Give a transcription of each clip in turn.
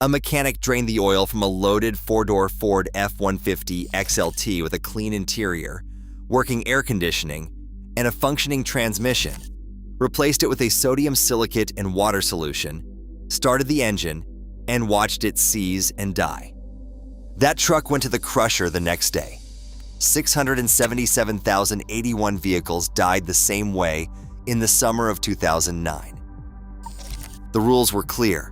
A mechanic drained the oil from a loaded four-door Ford F-150 XLT with a clean interior, working air conditioning, and a functioning transmission, replaced it with a sodium silicate and water solution, started the engine, and watched it seize and die. That truck went to the crusher the next day. 677,081 vehicles died the same way in the summer of 2009. The rules were clear.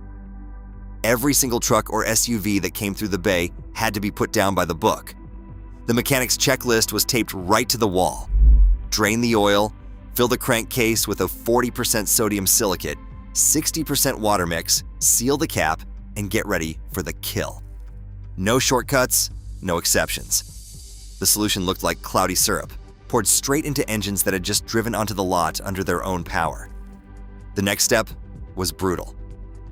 Every single truck or SUV that came through the bay had to be put down by the book. The mechanic's checklist was taped right to the wall. Drain the oil, fill the crankcase with a 40% sodium silicate, 60% water mix, seal the cap, and get ready for the kill. No shortcuts, no exceptions. The solution looked like cloudy syrup, poured straight into engines that had just driven onto the lot under their own power. The next step was brutal.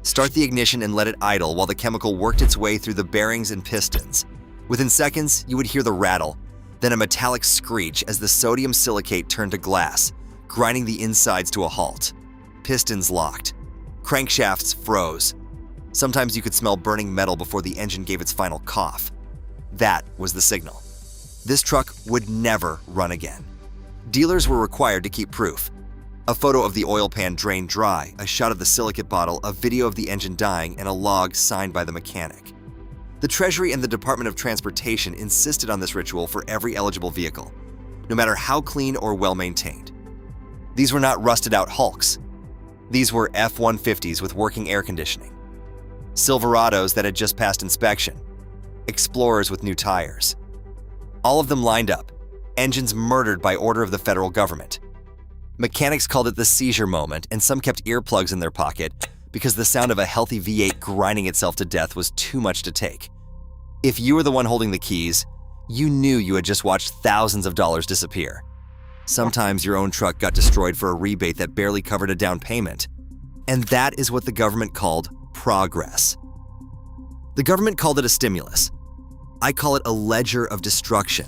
Start the ignition and let it idle while the chemical worked its way through the bearings and pistons. Within seconds, you would hear the rattle, then a metallic screech as the sodium silicate turned to glass, grinding the insides to a halt. Pistons locked. Crankshafts froze. Sometimes you could smell burning metal before the engine gave its final cough. That was the signal. This truck would never run again. Dealers were required to keep proof. A photo of the oil pan drained dry, a shot of the silicate bottle, a video of the engine dying, and a log signed by the mechanic. The Treasury and the Department of Transportation insisted on this ritual for every eligible vehicle, no matter how clean or well-maintained. These were not rusted-out Hulks. These were F-150s with working air conditioning, Silverados that had just passed inspection, Explorers with new tires. All of them lined up, engines murdered by order of the federal government. Mechanics called it the seizure moment, and some kept earplugs in their pocket because the sound of a healthy V8 grinding itself to death was too much to take. If you were the one holding the keys, you knew you had just watched thousands of dollars disappear. Sometimes your own truck got destroyed for a rebate that barely covered a down payment. And that is what the government called progress. The government called it a stimulus. I call it a ledger of destruction.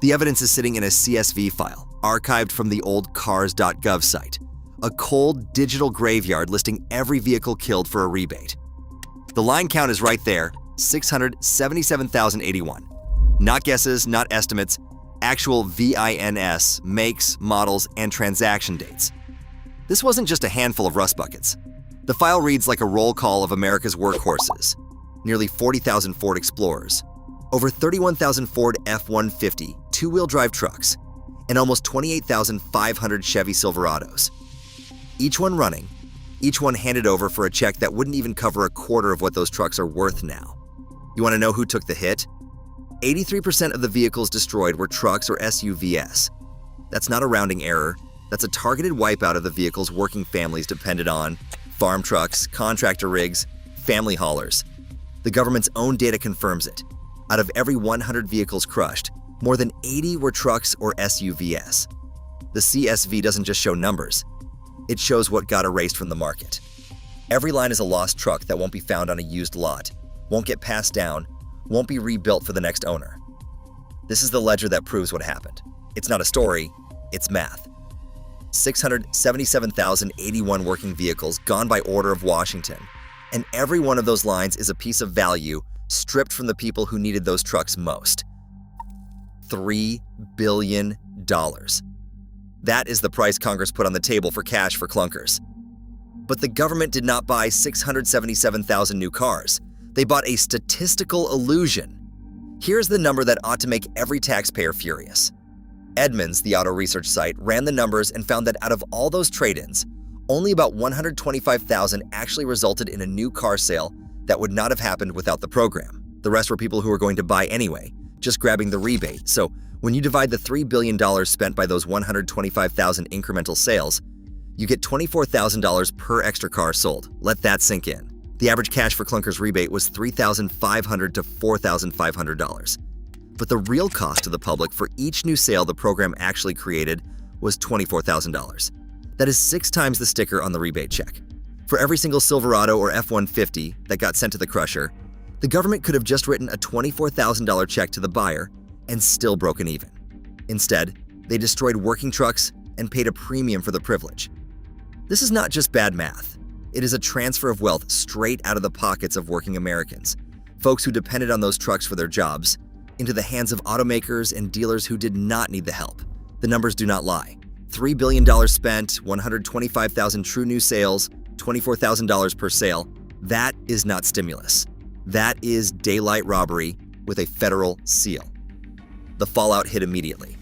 The evidence is sitting in a CSV file, archived from the old cars.gov site, a cold digital graveyard listing every vehicle killed for a rebate. The line count is right there, 677,081. Not guesses, not estimates, actual VINs, makes, models, and transaction dates. This wasn't just a handful of rust buckets. The file reads like a roll call of America's workhorses. Nearly 40,000 Ford Explorers, over 31,000 Ford F-150 two-wheel drive trucks, and almost 28,500 Chevy Silverados. Each one running, each one handed over for a check that wouldn't even cover a quarter of what those trucks are worth now. You want to know who took the hit? 83% of the vehicles destroyed were trucks or SUVs. That's not a rounding error. That's a targeted wipeout of the vehicles working families depended on: farm trucks, contractor rigs, family haulers. The government's own data confirms it. Out of every 100 vehicles crushed, more than 80 were trucks or SUVs. The CSV doesn't just show numbers. It shows what got erased from the market. Every line is a lost truck that won't be found on a used lot, won't get passed down, won't be rebuilt for the next owner. This is the ledger that proves what happened. It's not a story, it's math. 677,081 working vehicles gone by order of Washington, and every one of those lines is a piece of value stripped from the people who needed those trucks most. $3 billion. That is the price Congress put on the table for cash for clunkers. But the government did not buy 677,000 new cars. They bought a statistical illusion. Here's the number that ought to make every taxpayer furious. Edmunds, the auto research site, ran the numbers and found that out of all those trade-ins, only about 125,000 actually resulted in a new car sale that would not have happened without the program. The rest were people who were going to buy anyway, just grabbing the rebate. So when you divide the $3 billion spent by those 125,000 incremental sales, you get $24,000 per extra car sold. Let that sink in. The average cash for clunkers rebate was $3,500 to $4,500. But the real cost to the public for each new sale the program actually created was $24,000. That is 6 times the sticker on the rebate check. For every single Silverado or F-150 that got sent to the crusher, the government could have just written a $24,000 check to the buyer and still broken even. Instead, they destroyed working trucks and paid a premium for the privilege. This is not just bad math. It is a transfer of wealth straight out of the pockets of working Americans, folks who depended on those trucks for their jobs, into the hands of automakers and dealers who did not need the help. The numbers do not lie. $3 billion spent, 125,000 true new sales, $24,000 per sale. That is not stimulus. That is daylight robbery with a federal seal. The fallout hit immediately.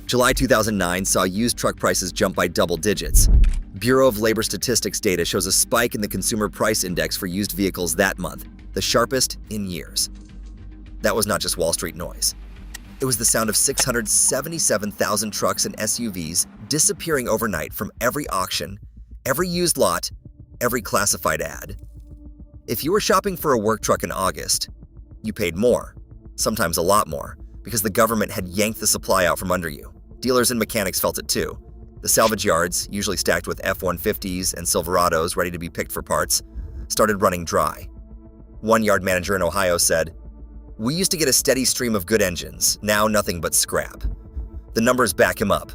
July 2009 saw used truck prices jump by double digits. Bureau of Labor Statistics data shows a spike in the Consumer Price Index for used vehicles that month, the sharpest in years. That was not just Wall Street noise. It was the sound of 677,000 trucks and SUVs disappearing overnight from every auction, every used lot, every classified ad. If you were shopping for a work truck in August, you paid more, sometimes a lot more, because the government had yanked the supply out from under you. Dealers and mechanics felt it too. The salvage yards, usually stacked with F-150s and Silverados ready to be picked for parts, started running dry. One yard manager in Ohio said, "We used to get a steady stream of good engines, now nothing but scrap." The numbers back him up.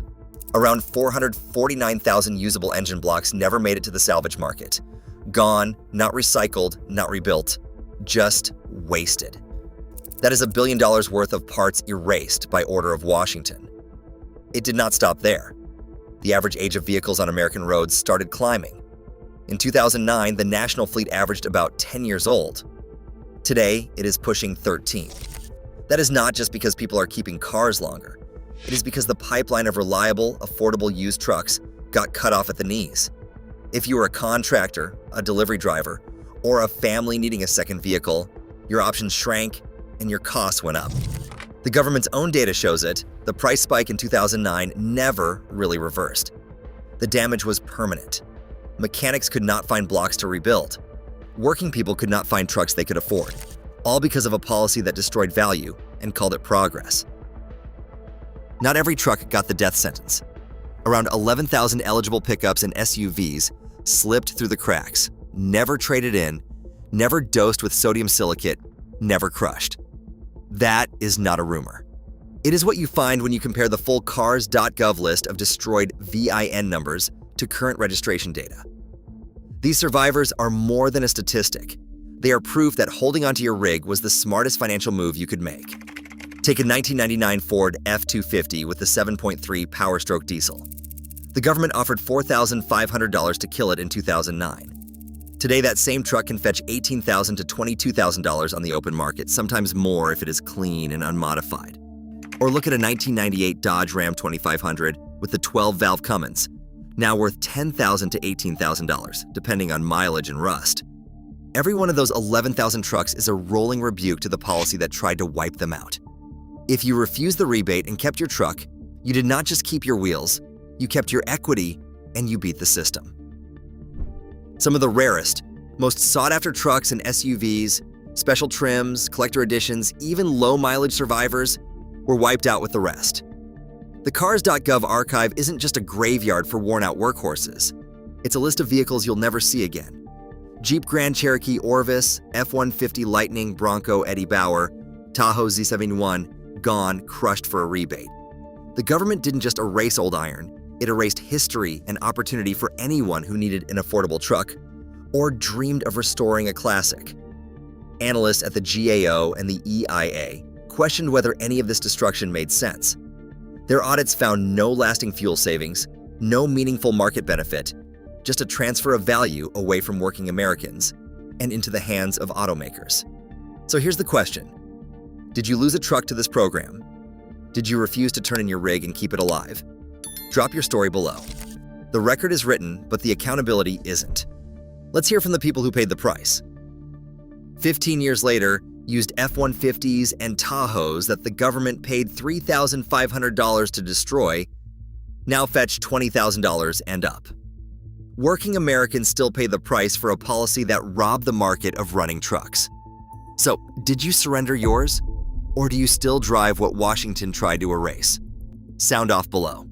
Around 449,000 usable engine blocks never made it to the salvage market. Gone, not recycled, not rebuilt, just wasted. That is $1 billion worth of parts erased by order of Washington. It did not stop there. The average age of vehicles on American roads started climbing. In 2009, the national fleet averaged about 10 years old. Today, it is pushing 13. That is not just because people are keeping cars longer. It is because the pipeline of reliable, affordable used trucks got cut off at the knees. If you were a contractor, a delivery driver, or a family needing a second vehicle, your options shrank and your costs went up. The government's own data shows it. The price spike in 2009 never really reversed. The damage was permanent. Mechanics could not find blocks to rebuild. Working people could not find trucks they could afford, all because of a policy that destroyed value and called it progress. Not every truck got the death sentence. Around 11,000 eligible pickups and SUVs slipped through the cracks, never traded in, never dosed with sodium silicate, never crushed. That is not a rumor. It is what you find when you compare the full cars.gov list of destroyed VIN numbers to current registration data. These survivors are more than a statistic. They are proof that holding onto your rig was the smartest financial move you could make. Take a 1999 Ford F-150 with the 7.3 Power Stroke diesel. The government offered $4,500 to kill it in 2009. Today, that same truck can fetch $18,000 to $22,000 on the open market, sometimes more if it is clean and unmodified. Or look at a 1998 Dodge Ram 2500 with the 12-valve Cummins, now worth $10,000 to $18,000, depending on mileage and rust. Every one of those 11,000 trucks is a rolling rebuke to the policy that tried to wipe them out. If you refused the rebate and kept your truck, you did not just keep your wheels, you kept your equity and you beat the system. Some of the rarest, most sought-after trucks and SUVs, special trims, collector editions, even low-mileage survivors were wiped out with the rest. The Cars.gov archive isn't just a graveyard for worn-out workhorses. It's a list of vehicles you'll never see again. Jeep Grand Cherokee Orvis, F-150 Lightning Bronco Eddie Bauer, Tahoe Z71, gone, crushed for a rebate. The government didn't just erase old iron, it erased history and opportunity for anyone who needed an affordable truck or dreamed of restoring a classic. Analysts at the GAO and the EIA questioned whether any of this destruction made sense. Their audits found no lasting fuel savings, no meaningful market benefit, just a transfer of value away from working Americans and into the hands of automakers. So here's the question. Did you lose a truck to this program? Did you refuse to turn in your rig and keep it alive? Drop your story below. The record is written, but the accountability isn't. Let's hear from the people who paid the price. 15 years later, used F-150s and Tahoes that the government paid $3,500 to destroy now fetch $20,000 and up. Working Americans still pay the price for a policy that robbed the market of running trucks. So, did you surrender yours? Or do you still drive what Washington tried to erase? Sound off below.